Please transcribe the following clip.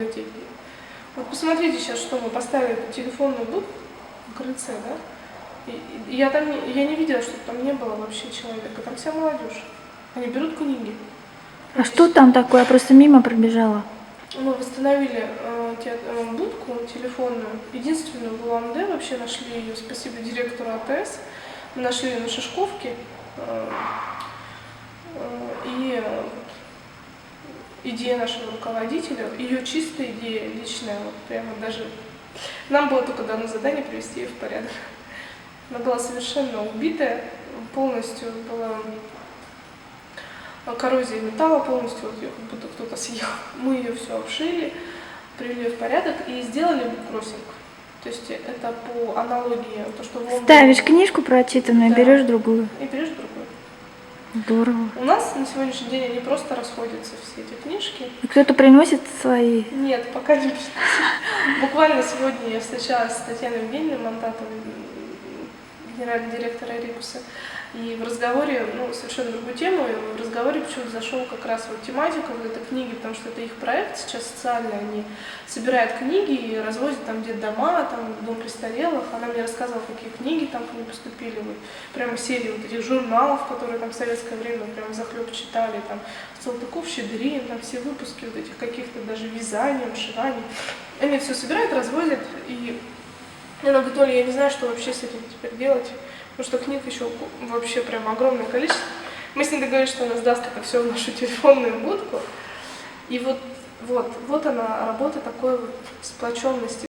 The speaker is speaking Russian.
деньги. Вот посмотрите сейчас, что мы поставили телефонную будку в крыльце, да? И я не видела, что там не было вообще человека, там вся молодежь. Они берут книги. А что там такое? Я просто мимо пробежала. Мы восстановили будку телефонную, единственную в Улан-Удэ, вообще нашли ее, спасибо директору АТС. Мы нашли ее на Шишковке. И идея нашего руководителя, ее чистая идея личная, вот прямо даже нам было только дано задание привести ее в порядок. Она была совершенно убитая, полностью была коррозия металла, полностью вот ее как будто кто-то съел. Мы ее все обшили, привели ее в порядок и сделали буккроссинг. То есть это по аналогии, то, что в Лондоне... Ставишь книжку прочитанную, да, берешь другую. и берешь другую. Здорово. У нас на сегодняшний день они просто расходятся, все эти книжки. И кто-то приносит свои? Нет, пока не приносит. Буквально сегодня я встречалась с Татьяной Евгеньевной Монтатовой, генеральным директором Рикуса, и в разговоре, совершенно другую тему, и в разговоре почему-то зашел как раз вот тематика вот этой книги, потому что это их проект сейчас социальный, они собирают книги и развозят там детдома, там дом престарелых. Она мне рассказывала, какие книги там к ним поступили, вот прямо серии вот этих журналов, которые там в советское время прям захлеб читали, там Салтыков, Щедрин, там все выпуски вот этих каких-то даже вязаний, вышиваний. Они все собирают, развозят, и она говорит: Оля, я не знаю, что вообще с этим теперь делать, потому что книг еще вообще прям огромное количество. Мы с ней договорились, что она сдаст это все в нашу телефонную будку. И вот она, работа такой вот сплоченности.